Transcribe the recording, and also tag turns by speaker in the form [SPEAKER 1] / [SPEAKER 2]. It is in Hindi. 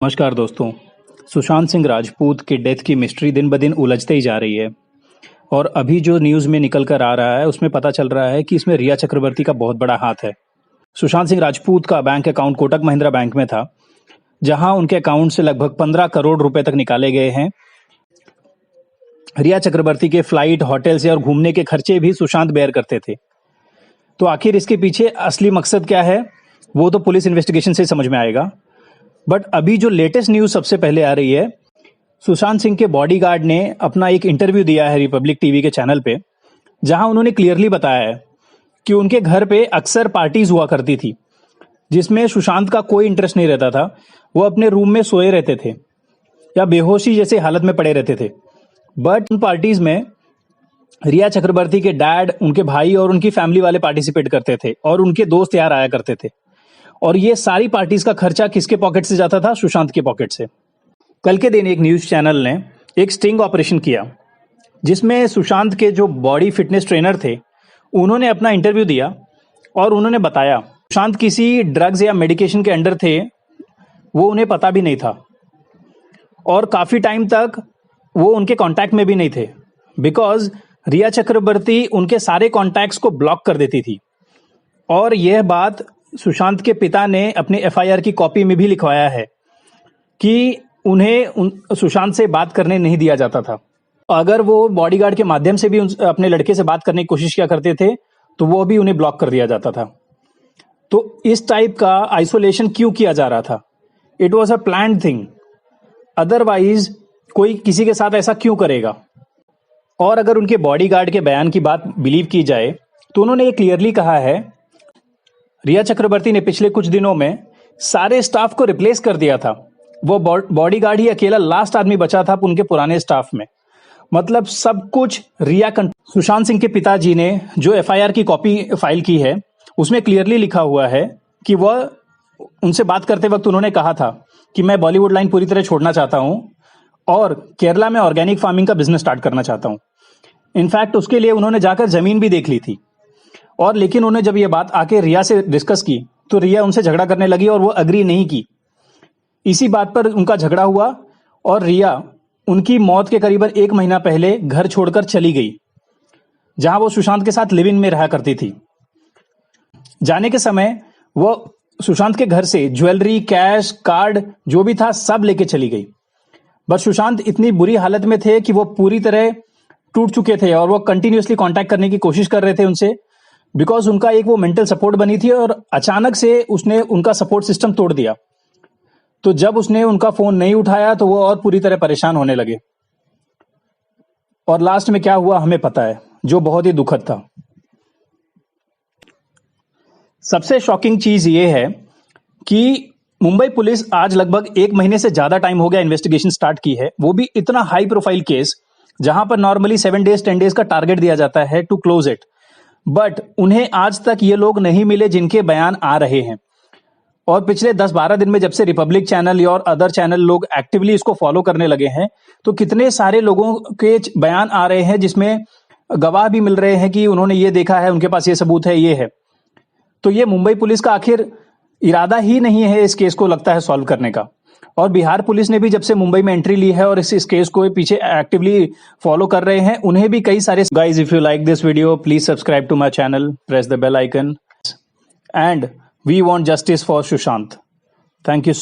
[SPEAKER 1] नमस्कार दोस्तों। सुशांत सिंह राजपूत की डेथ की मिस्ट्री दिन ब दिन उलझते ही जा रही है और अभी जो न्यूज़ में निकल कर आ रहा है उसमें पता चल रहा है कि इसमें रिया चक्रवर्ती का बहुत बड़ा हाथ है। सुशांत सिंह राजपूत का bank account Kotak Mahindra bank में था, जहां उनके अकाउंट से लगभग 15 करोड़ रुपए तक निकाले गए हैं। रिया चक्रवर्ती के फ्लाइट, होटल से और घूमने के खर्चे भी सुशांत बेयर करते थे। तो आखिर इसके पीछे असली मकसद क्या है, वो तो पुलिस इन्वेस्टिगेशन से समझ में आएगा। बट अभी जो लेटेस्ट न्यूज़ सबसे पहले आ रही है, सुशांत सिंह के बॉडीगार्ड ने अपना एक इंटरव्यू दिया है रिपब्लिक टीवी के चैनल पे, जहां उन्होंने क्लियरली बताया है कि उनके घर पे अक्सर पार्टीज हुआ करती थी, जिसमें सुशांत का कोई इंटरेस्ट नहीं रहता था। वो अपने रूम में सोए रहते थे या बेहोशी जैसे हालत में पड़े रहते थे। बट उन पार्टीज में रिया चक्रवर्ती के डैड, उनके भाई और उनकी फैमिली वाले पार्टिसिपेट करते थे और उनके दोस्त यार आया करते थे। और ये सारी पार्टीज का खर्चा किसके पॉकेट से जाता था? सुशांत के पॉकेट से। कल के दिन एक न्यूज चैनल ने एक स्टिंग ऑपरेशन किया, जिसमें सुशांत के जो बॉडी फिटनेस ट्रेनर थे उन्होंने अपना इंटरव्यू दिया और उन्होंने बताया सुशांत किसी ड्रग्स या मेडिकेशन के अंडर थे, वो उन्हें पता भी नहीं था और काफी टाइम तक वो उनके कांटेक्ट में भी नहीं थे, बिकॉज रिया चक्रवर्ती उनके सारे कॉन्टैक्ट्स को ब्लॉक कर देती थी। और यह बात सुशांत के पिता ने अपने एफआईआर की कॉपी में भी लिखवाया है कि उन्हें सुशांत से बात करने नहीं दिया जाता था। अगर वो बॉडीगार्ड के माध्यम से भी अपने लड़के से बात करने की कोशिश किया करते थे तो वो भी उन्हें ब्लॉक कर दिया जाता था। तो इस टाइप का आइसोलेशन क्यों किया जा रहा था? It was a planned thing, otherwise कोई किसी के साथ ऐसा क्यों करेगा? और अगर उनके बॉडीगार्ड के बयान की बात बिलीव की जाए तो उन्होंने ये क्लियरली कहा है, रिया चक्रवर्ती ने पिछले कुछ दिनों में सारे स्टाफ को रिप्लेस कर दिया था। वो बॉडीगार्ड ही अकेला लास्ट आदमी बचा था उनके पुराने स्टाफ में। मतलब सब कुछ रिया सुशांत सिंह के पिताजी ने जो एफआईआर की कॉपी फाइल की है उसमें क्लियरली लिखा हुआ है कि वह उनसे बात करते वक्त उन्होंने कहा था कि मैं बॉलीवुड लाइन पूरी तरह छोड़ना चाहता हूं और केरला में ऑर्गेनिक फार्मिंग का बिजनेस स्टार्ट करना चाहता हूं। इनफैक्ट उसके लिए उन्होंने जाकर जमीन भी देख ली थी। और लेकिन उन्होंने जब ये बात आके रिया से डिस्कस की तो रिया उनसे झगड़ा करने लगी और वो अग्री नहीं की। इसी बात पर उनका झगड़ा हुआ और रिया उनकी मौत के करीबन 1 महीना पहले घर छोड़कर चली गई, जहां वो सुशांत के साथ लिव इन में रहा करती थी। जाने के समय वो सुशांत के घर से ज्वेलरी, कैश, कार्ड जो भी था सब लेके चली गई। बट सुशांत इतनी बुरी हालत में थे कि वो पूरी तरह टूट चुके थे और वो कंटिन्यूअसली कांटेक्ट करने की कोशिश कर रहे थे उनसे, बिकॉज उनका एक वो मेंटल सपोर्ट बनी थी और अचानक से उसने उनका सपोर्ट सिस्टम तोड़ दिया। तो जब उसने उनका फोन नहीं उठाया तो वो और पूरी तरह परेशान होने लगे। और लास्ट में क्या हुआ हमें पता है, जो बहुत ही दुखद था। सबसे शॉकिंग चीज ये है कि मुंबई पुलिस आज लगभग 1 महीने से ज्यादा टाइम हो गया इन्वेस्टिगेशन स्टार्ट की है, वो भी इतना हाई प्रोफाइल केस जहां पर नॉर्मली 7 डेज 10 डेज का टारगेट दिया जाता है टू क्लोज इट। बट उन्हें आज तक ये लोग नहीं मिले जिनके बयान आ रहे हैं। और पिछले 10-12 दिन में जब से रिपब्लिक चैनल और अदर चैनल लोग एक्टिवली इसको फॉलो करने लगे हैं तो कितने सारे लोगों के बयान आ रहे हैं जिसमें गवाह भी मिल रहे हैं कि उन्होंने ये देखा है, उनके पास ये सबूत है, ये है। तो ये मुंबई पुलिस का आखिर इरादा ही नहीं है इस केस को लगता है सॉल्व करने का। और बिहार पुलिस ने भी जब से मुंबई में एंट्री ली है और इस केस को पीछे एक्टिवली फॉलो कर रहे हैं, उन्हें भी कई सारे guys, if you like this video please subscribe to my channel, press the bell icon and we want justice for Sushant. Thank you.